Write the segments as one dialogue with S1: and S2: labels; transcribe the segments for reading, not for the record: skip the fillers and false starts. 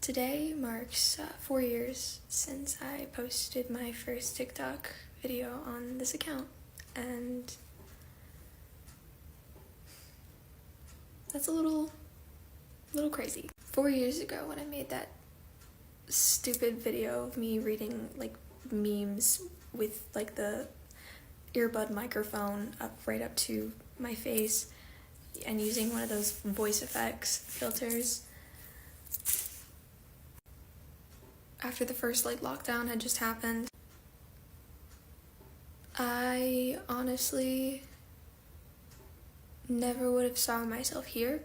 S1: Today marks 4 years since I posted my first TikTok video on this account, and that's a little crazy. 4 years ago when I made that stupid video of me reading like memes with like the earbud microphone right up to my face and using one of those voice effects filters. After the first lockdown had just happened, I honestly never would have saw myself here.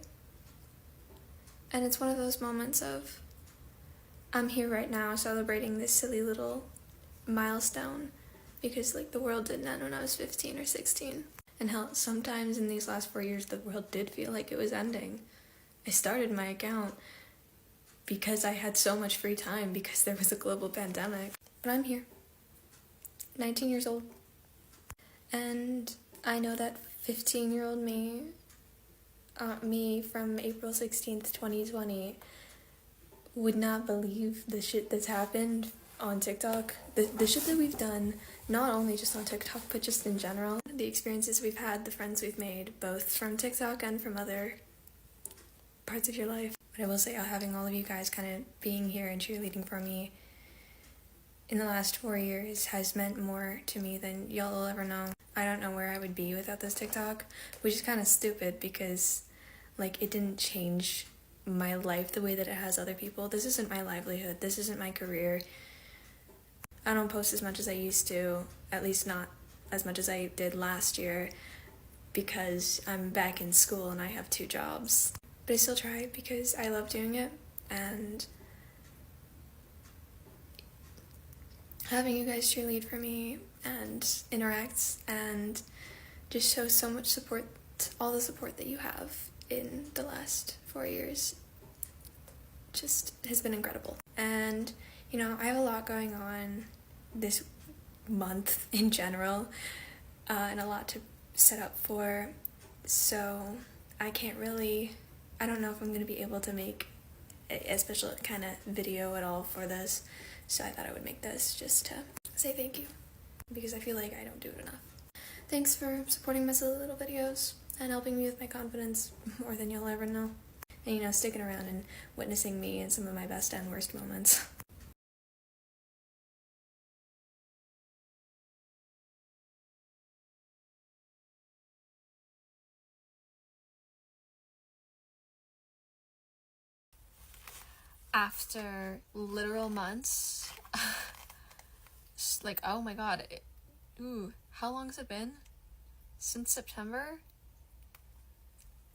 S1: And it's one of those moments of, I'm here right now celebrating this silly little milestone because the world didn't end when I was 15 or 16. And hell, sometimes in these last 4 years the world did feel like it was ending. I started my account because I had so much free time because there was a global pandemic. But I'm here, 19 years old. And I know that 15-year-old me from April 16th, 2020 would not believe the shit that's happened on TikTok. The shit that we've done, not only just on TikTok, but just in general. The experiences we've had, the friends we've made, both from TikTok and from other parts of your life. But I will say, having all of you guys kind of being here and cheerleading for me in the last 4 years has meant more to me than y'all will ever know. I don't know where I would be without this TikTok, which is kind of stupid because it didn't change my life the way that it has other people. This isn't my livelihood. This isn't my career. I don't post as much as I used to, at least not as much as I did last year, because I'm back in school and I have 2 jobs. But I still try because I love doing it, and having you guys cheerlead for me and interact and just show so much support, all the support that you have in the last 4 years just has been incredible. And I have a lot going on this month in general, and a lot to set up for, so I don't know if I'm going to be able to make a special kind of video at all for this, so I thought I would make this just to say thank you, because I feel like I don't do it enough. Thanks for supporting my silly little videos and helping me with my confidence more than you'll ever know. And sticking around and witnessing me in some of my best and worst moments. After literal months, oh my god, how long has it been? Since September?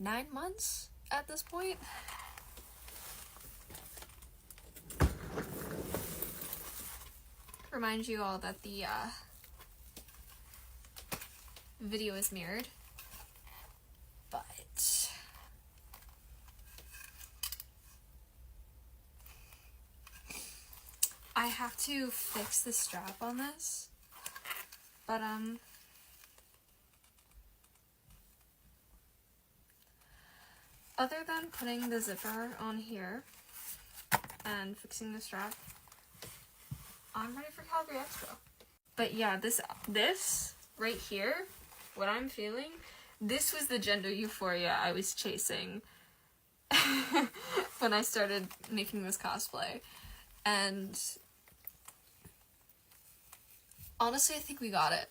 S1: 9 months at this point? Remind you all that the video is mirrored, but I have to fix the strap on this, but other than putting the zipper on here and fixing the strap, I'm ready for Calgary Expo. But yeah, this right here, what I'm feeling, this was the gender euphoria I was chasing when I started making this cosplay. And honestly, I think we got it.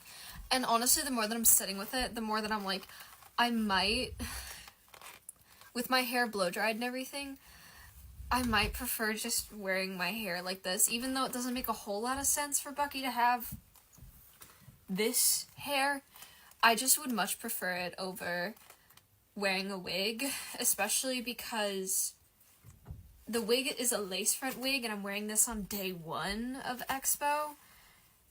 S1: And honestly, the more that I'm sitting with it, the more that I'm like, I might, with my hair blow dried and everything, I might prefer just wearing my hair like this, even though it doesn't make a whole lot of sense for Bucky to have this hair. I just would much prefer it over wearing a wig, especially because the wig is a lace front wig and I'm wearing this on day 1 of Expo,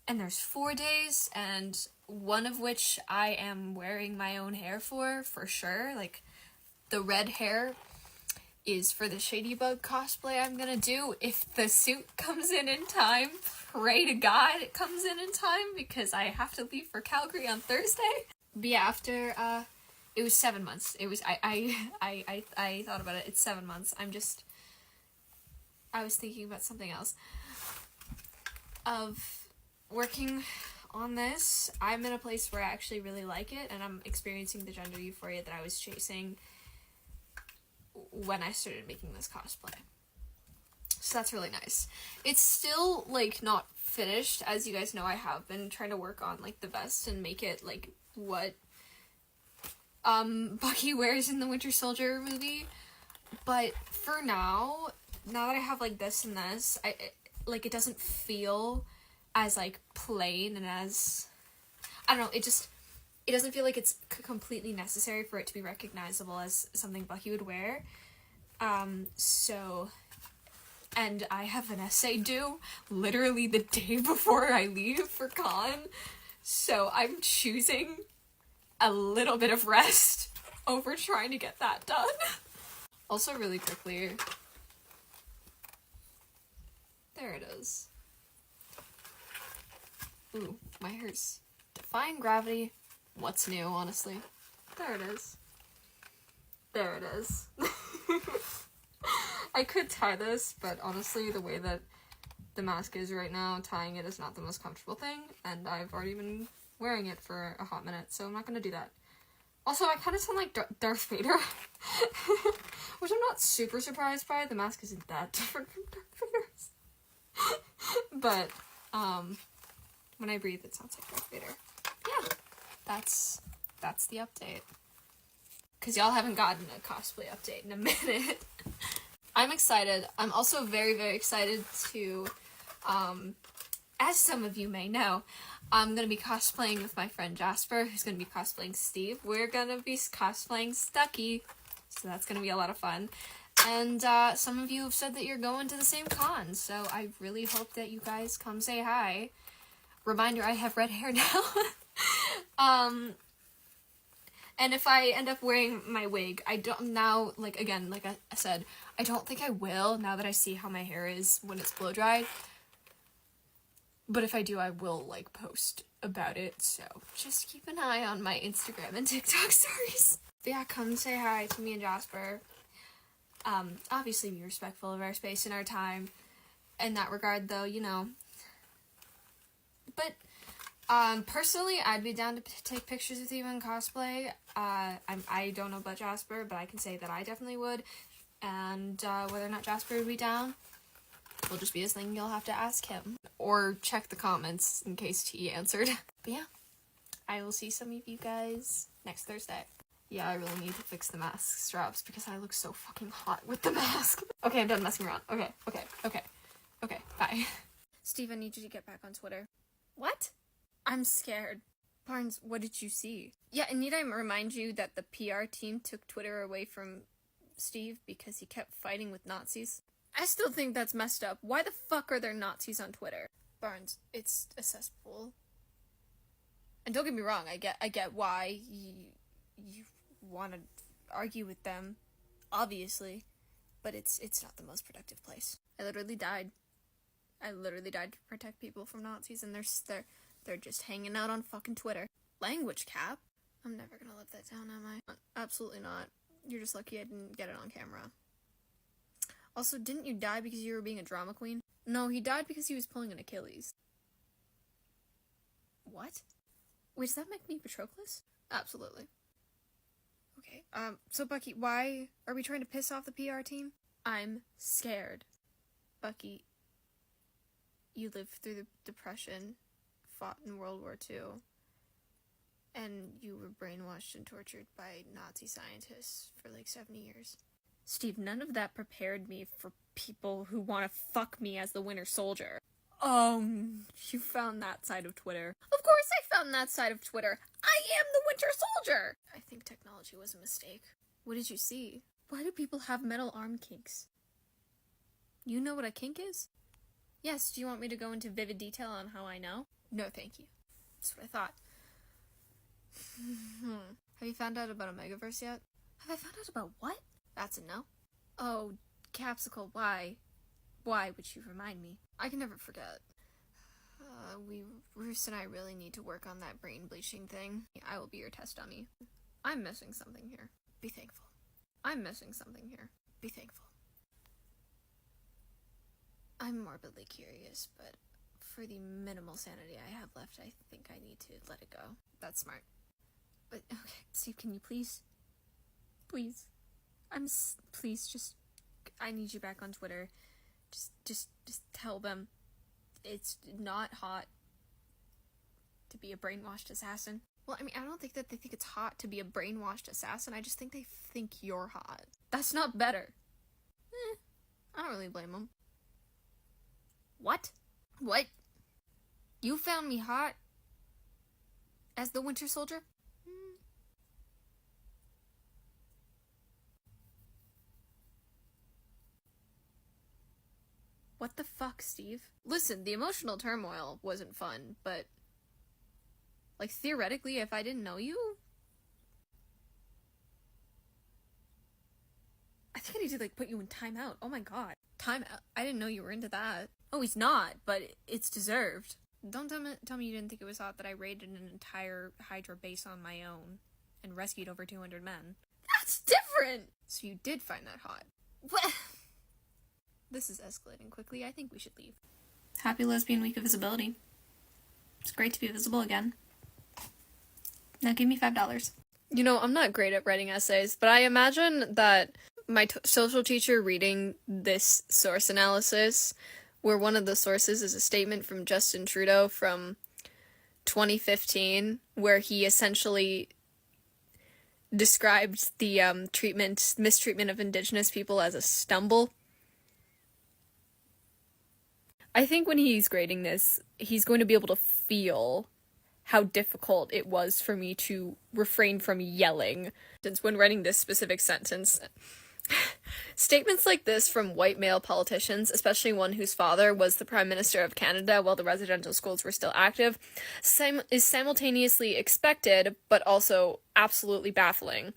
S1: and there's 4 days, and one of which I am wearing my own hair for sure. The red hair is for the Shadybug cosplay I'm gonna do. If the suit comes in time, pray to God it comes in time, because I have to leave for Calgary on Thursday. But yeah, after, it was 7 months. It was, I thought about it, it's 7 months. I'm just I was thinking about something else. Of working on this, I'm in a place where I actually really like it, and I'm experiencing the gender euphoria that I was chasing when I started making this cosplay. So that's really nice. It's still, like, not finished. As you guys know, I have been trying to work on, like, the vest and make it, like, what Bucky wears in the Winter Soldier movie. But for now that I have, like, this and this, it doesn't feel as, like, plain and as, I don't know, it doesn't feel like it's completely necessary for it to be recognizable as something Bucky would wear. And I have an essay due literally the day before I leave for con, so I'm choosing a little bit of rest over trying to get that done. Also, really quickly, there it is. Ooh, my hair's defying gravity. What's new, honestly? There it is. There it is. I could tie this, but honestly, the way that the mask is right now, tying it is not the most comfortable thing, and I've already been wearing it for a hot minute, so I'm not gonna do that. Also, I kind of sound like Darth Vader, which I'm not super surprised by. The mask isn't that different from Darth Vader's. But, when I breathe, it sounds like Darth Vader. Yeah, that's the update. Because y'all haven't gotten a cosplay update in a minute. I'm excited. I'm also very, very excited to, as some of you may know, I'm gonna be cosplaying with my friend Jasper, who's gonna be cosplaying Steve. We're gonna be cosplaying Stucky, so that's gonna be a lot of fun. And, some of you have said that you're going to the same con, so I really hope that you guys come say hi. Reminder, I have red hair now. And if I end up wearing my wig, I don't now, like, again, like I said, I don't think I will now that I see how my hair is when it's blow dried. But if I do, I will, like, post about it, so just keep an eye on my Instagram and TikTok stories. But yeah, come say hi to me and Jasper. Obviously be respectful of our space and our time in that regard, though, you know. But, personally, I'd be down to take pictures with you in cosplay. I don't know about Jasper, but I can say that I definitely would. And, whether or not Jasper would be down will just be a thing you'll have to ask him. Or check the comments in case he answered. But yeah, I will see some of you guys next Thursday. Yeah, I really need to fix the mask straps because I look so fucking hot with the mask. Okay, I'm done messing around. Okay, bye. Steve, I need you to get back on Twitter. What? I'm scared. Barnes, what did you see? Yeah, and need I remind you that the PR team took Twitter away from Steve because he kept fighting with Nazis? I still think that's messed up. Why the fuck are there Nazis on Twitter? Barnes, it's a cesspool. And don't get me wrong, I get why you want to argue with them, obviously, but it's not the most productive place. I literally died to protect people from Nazis, and they're just hanging out on fucking Twitter. Language cap? I'm never gonna live that down, am I? Absolutely not. You're just lucky I didn't get it on camera. Also, didn't you die because you were being a drama queen? No, he died because he was pulling an Achilles. What? Wait, does that make me Patroclus? Absolutely. Okay, so Bucky, why are we trying to piss off the PR team? I'm scared. Bucky, you lived through the Depression, fought in World War II, and you were brainwashed and tortured by Nazi scientists for like 70 years. Steve, none of that prepared me for people who want to fuck me as the Winter Soldier. Oh, you found that side of Twitter. Of course I found that side of Twitter. I am the Winter Soldier! I think technology was a mistake. What did you see? Why do people have metal arm kinks? You know what a kink is? Yes, do you want me to go into vivid detail on how I know? No, thank you. That's what I thought. Have you found out about Omegaverse yet? Have I found out about what? That's a no. Oh, Capsicle, why? Why would you remind me? I can never forget. Roos and I really need to work on that brain bleaching thing. I will be your test dummy. I'm missing something here. Be thankful. I'm missing something here. Be thankful. I'm morbidly curious, but for the minimal sanity I have left, I think I need to let it go. That's smart. But, okay, Steve, can you please? Please. Please, just, I need you back on Twitter. Just tell them it's not hot to be a brainwashed assassin. Well, I mean, I don't think that they think it's hot to be a brainwashed assassin. I just think they think you're hot. That's not better. I don't really blame them. What? What? You found me hot? As the Winter Soldier? What the fuck, Steve? Listen, the emotional turmoil wasn't fun, but... like, theoretically, if I didn't know you... I think I need to, like, put you in timeout. Oh my god. Timeout? I didn't know you were into that. Oh, he's not, but it's deserved. Don't tell me you didn't think it was hot that I raided an entire Hydra base on my own and rescued over 200 men. That's different! So you did find that hot. What? This is escalating quickly. I think we should leave. Happy Lesbian Week of Visibility. It's great to be visible again. Now give me $5. You know, I'm not great at writing essays, but I imagine that my social teacher reading this source analysis, where one of the sources is a statement from Justin Trudeau from 2015, where he essentially described the mistreatment of Indigenous people as a stumble. I think when he's grading this, he's going to be able to feel how difficult it was for me to refrain from yelling. Since when writing this specific sentence, statements like this from white male politicians, especially one whose father was the Prime Minister of Canada while the residential schools were still active, is simultaneously expected, but also absolutely baffling.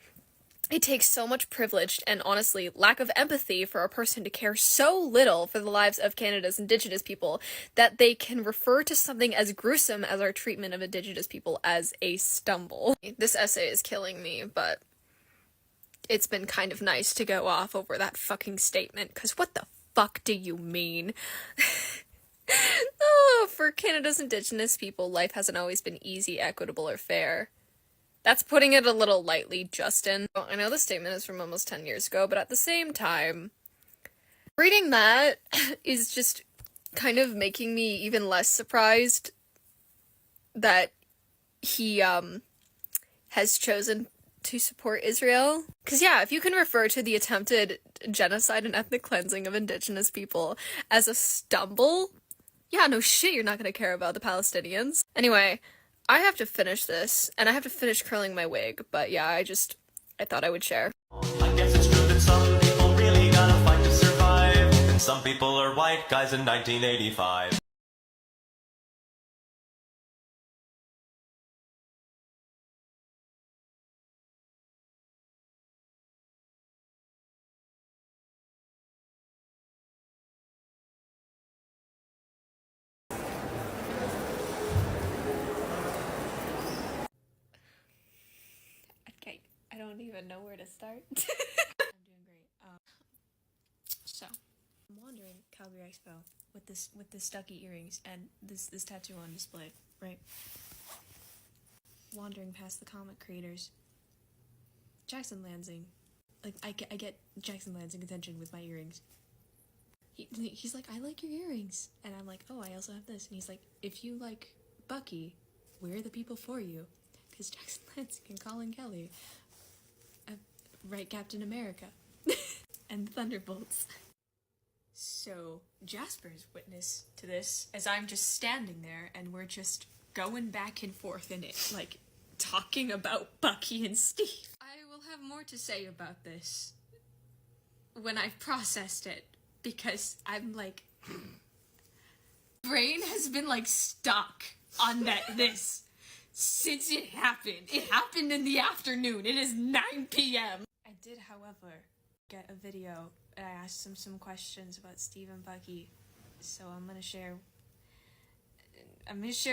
S1: It takes so much privilege and, honestly, lack of empathy for a person to care so little for the lives of Canada's Indigenous people that they can refer to something as gruesome as our treatment of Indigenous people as a stumble. This essay is killing me, but it's been kind of nice to go off over that fucking statement, because what the fuck do you mean? Oh, for Canada's Indigenous people, life hasn't always been easy, equitable, or fair. That's putting it a little lightly, Justin. I know the statement is from almost 10 years ago, but at the same time, reading that is just kind of making me even less surprised that he, has chosen to support Israel. Because, yeah, if you can refer to the attempted genocide and ethnic cleansing of Indigenous people as a stumble, yeah, no shit, you're not gonna care about the Palestinians. Anyway, I have to finish this, and I have to finish curling my wig, but yeah, I thought I would share.
S2: I guess it's true that some people really gotta fight to survive, and some people are white guys in 1985.
S1: Okay, I don't even know where to start. I'm doing great. So, I'm wandering Calgary Expo with the Stucky earrings and this tattoo on display, right? Wandering past the Comet creators. Jackson Lansing. Like, I get Jackson Lansing attention with my earrings. He's like, I like your earrings. And I'm like, oh, I also have this. And he's like, if you like Bucky, we're the people for you. Because Jackson Lansing and Colin Kelly write Captain America. And Thunderbolts. So, Jasper's witness to this, as I'm just standing there, and we're just going back and forth in it, like, talking about Bucky and Steve. I will have more to say about this when I've processed it, because I'm like... brain has been, like, stuck on this since it happened. It happened in the afternoon. It is 9 p.m. I did, however, get a video, and I asked him some questions about Steve and Bucky, so I'm gonna share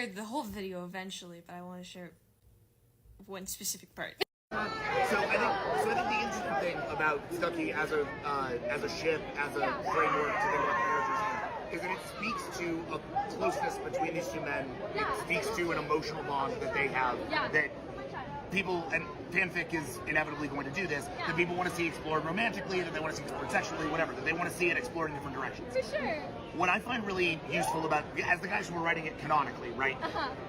S1: the whole video eventually, but I want to share one specific part.
S3: So I think the interesting thing about Stucky as a ship, as a framework to think about characters is that it speaks to a closeness between these two men. It speaks to an emotional bond that they have that people, and fanfic is inevitably going to do this, that people want to see explored romantically, that they want to see explored sexually, whatever, that they want to see it explored in different directions.
S4: For sure.
S3: What I find really useful about, as the guys who are writing it canonically, right?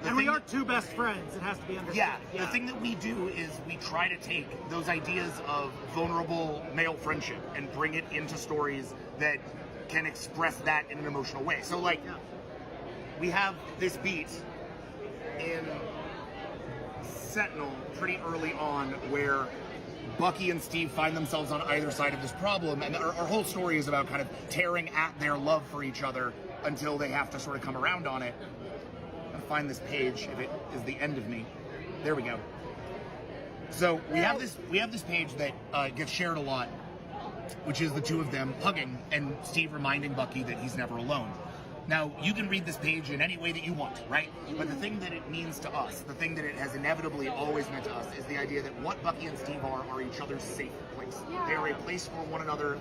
S5: And we are two best friends, it has to be understood.
S3: Yeah, the thing that we do is we try to take those ideas of vulnerable male friendship and bring it into stories that can express that in an emotional way. So, like, we have this beat in Sentinel pretty early on where Bucky and Steve find themselves on either side of this problem, and our whole story is about kind of tearing at their love for each other until they have to sort of come around on it. I'm gonna find this page if it is the end of me. There we go. So we have this page that gets shared a lot, which is the two of them hugging and Steve reminding Bucky that he's never alone. Now, you can read this page in any way that you want, right? But the thing that it means to us, the thing that it has inevitably always meant to us, is the idea that what Bucky and Steve are each other's safe place. They are a place for one another.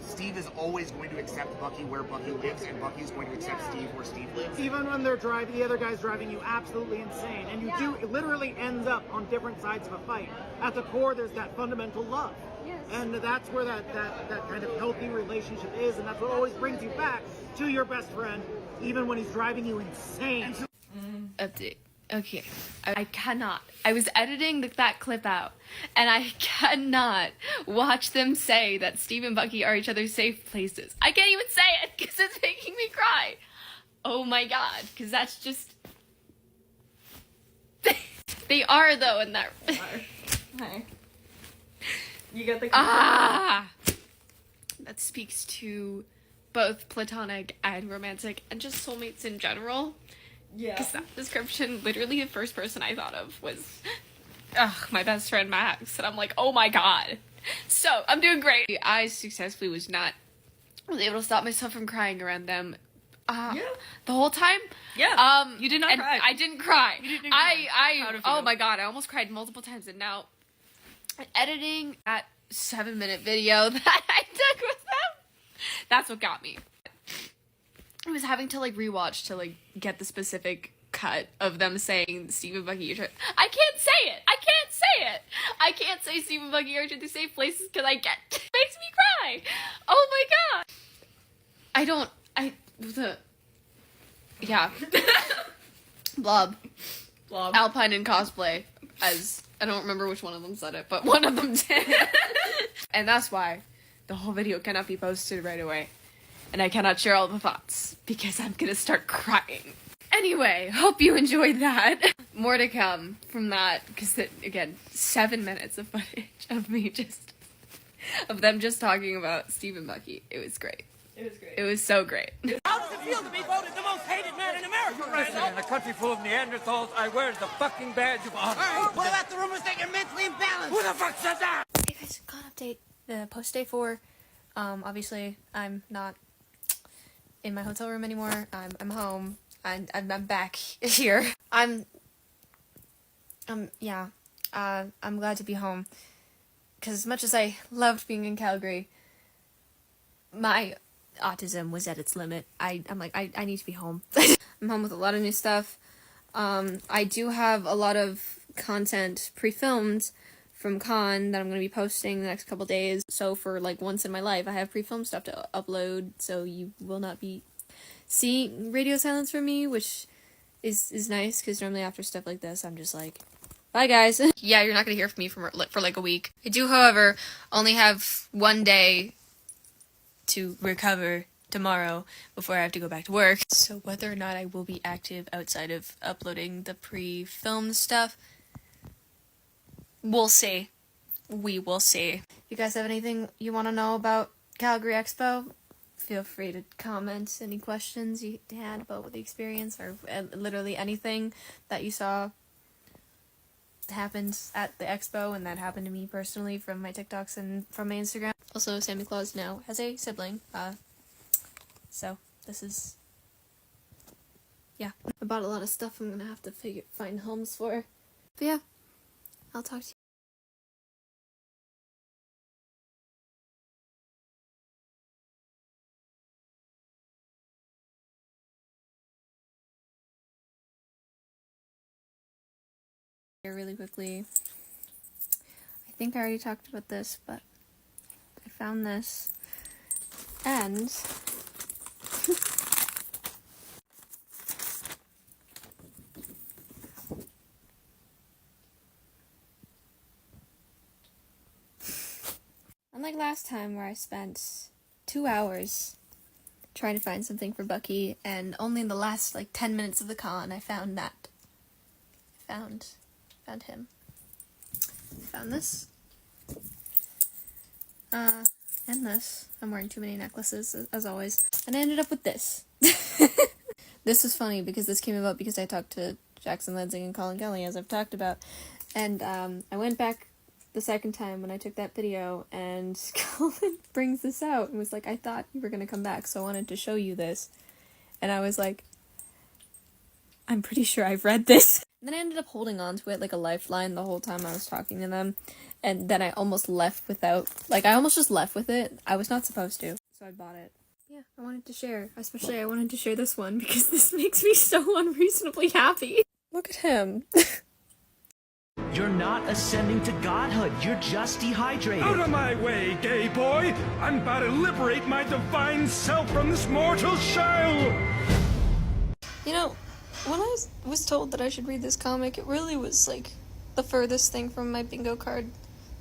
S3: Steve is always going to accept Bucky where Bucky lives, and Bucky is going to accept Steve where Steve lives.
S5: Even when they're driving, the other guy's driving you absolutely insane. And you do, it literally ends up on different sides of a fight. At the core, there's that fundamental love.
S4: Yes.
S5: And that's where that kind of healthy relationship is, and that's what always brings you back to your best friend, even when he's driving you insane.
S1: Update. Okay. I cannot. I was editing that clip out, and I cannot watch them say that Steve and Bucky are each other's safe places. I can't even say it because it's making me cry. Oh my god, because that's just... They are, though, in that...
S4: Hi. You got the
S1: That speaks to both platonic and romantic and just soulmates in general.
S4: Yeah.
S1: Because that description, literally the first person I thought of was my best friend Max. And I'm like, oh my god. So, I'm doing great. I successfully was able to stop myself from crying around them. The whole time.
S4: Yeah. You did not cry.
S1: I didn't cry.
S4: You didn't cry.
S1: Oh my god, I almost cried multiple times, and now editing that 7-minute video that I took with them, that's what got me. I was having to like rewatch to like get the specific cut of them saying Steve and Bucky are I can't say it. I can't say Steve and Bucky are to the safe places because it makes me cry. Oh my god. Blob. Alpine in cosplay as, I don't remember which one of them said it, but one of them did. And that's why the whole video cannot be posted right away. And I cannot share all the thoughts because I'm gonna start crying. Anyway, hope you enjoyed that. More to come from that, because again, 7 minutes of footage of me of them just talking about Steve and Bucky. It was great.
S4: It was great.
S1: It was so great.
S6: How does it feel to be voted the most hated man in America right now? In a country full of Neanderthals, I wear the fucking badge of honor.
S7: What about the rumors that you're mentally imbalanced?
S6: Who the fuck said that?
S1: Hey guys, got an update. The post day 4. Obviously, I'm not in my hotel room anymore. I'm home, and I'm back here. I'm glad to be home. Because as much as I loved being in Calgary, my autism was at its limit. I'm like, I need to be home. I'm home with a lot of new stuff. I do have a lot of content pre-filmed from Con that I'm going to be posting the next couple days. So for like once in my life, I have pre-filmed stuff to upload, so you will not be seeing radio silence from me, which is nice, because normally after stuff like this, I'm just like, bye guys. Yeah, you're not going to hear from me for like a week. I do, however, only have one day to recover tomorrow before I have to go back to work. So whether or not I will be active outside of uploading the pre-filmed stuff, we'll see. We will see. If you guys have anything you want to know about Calgary Expo, feel free to comment any questions you had about the experience, or literally anything that you saw happened at the expo and that happened to me personally from my TikToks and from my Instagram. Also, Santa Claus now has a sibling, so this is, yeah. I bought a lot of stuff I'm gonna have to find homes for. But yeah, I'll talk to you. Here really quickly. I think I already talked about this, but I found this. And unlike last time where I spent 2 hours trying to find something for Bucky, and only in the last like 10 minutes of the con I found that. Found him. Found this. And this. I'm wearing too many necklaces, as always. And I ended up with this. This is funny because this came about because I talked to Jackson Lansing and Colin Kelly, as I've talked about. And I went back the second time when I took that video, and Colin brings this out and was like, I thought you were going to come back, so I wanted to show you this. And I was like, I'm pretty sure I've read this. And then I ended up holding on to it like a lifeline the whole time I was talking to them. And then I almost left without, like, I almost just left with it. I was not supposed to. So I bought it. Yeah, I wanted to share. Especially I wanted to share this one because this makes me so unreasonably happy. Look at him.
S8: You're not ascending to godhood. You're just dehydrated.
S6: Out of my way, gay boy! I'm about to liberate my divine self from this mortal shell!
S1: You know, when I was told that I should read this comic, it really was, like, the furthest thing from my bingo card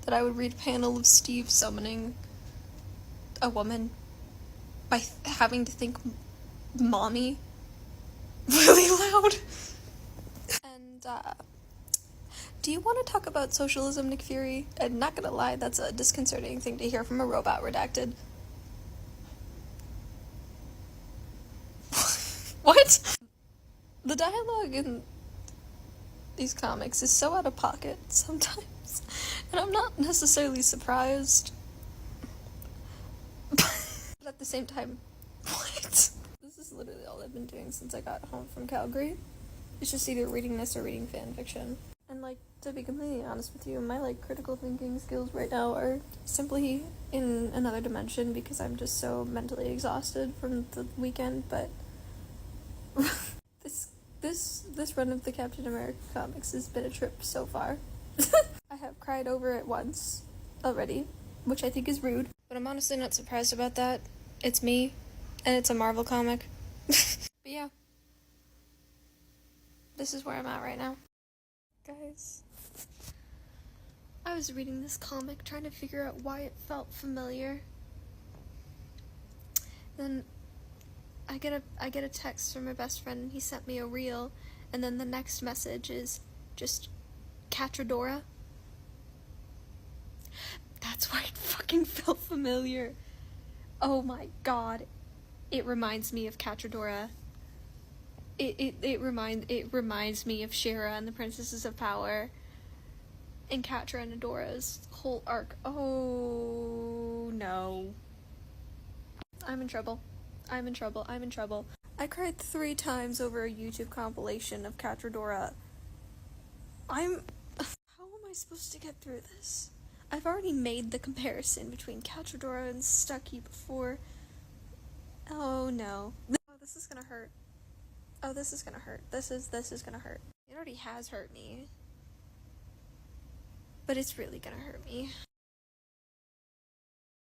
S1: that I would read a panel of Steve summoning a woman by having to think mommy really loud. And, do you want to talk about socialism, Nick Fury? I'm not gonna lie, that's a disconcerting thing to hear from a robot redacted. What? The dialogue in these comics is so out of pocket sometimes, and I'm not necessarily surprised. But at the same time, what? This is literally all I've been doing since I got home from Calgary. It's just either reading this or reading fan fiction. And, like, to be completely honest with you, my, like, critical thinking skills right now are simply in another dimension because I'm just so mentally exhausted from the weekend, but this run of the Captain America comics has been a trip so far. I have cried over it once already, which I think is rude, but I'm honestly not surprised about that. It's me, and it's a Marvel comic. But yeah, this is where I'm at right now. Guys, I was reading this comic trying to figure out why it felt familiar. Then I get a text from my best friend and he sent me a reel, and then the next message is just Catradora. That's why it fucking felt familiar. Oh my god. It reminds me of Catradora. It reminds me of Shira and the Princesses of Power and Catra and Adora's whole arc. Oh no. I'm in trouble. I'm in trouble. I'm in trouble. I cried 3 times over a YouTube compilation of Catradora. How am I supposed to get through this? I've already made the comparison between Catradora and Stucky before. Oh no. Oh, this is gonna hurt. Oh, this is gonna hurt. This is gonna hurt. It already has hurt me. But it's really gonna hurt me.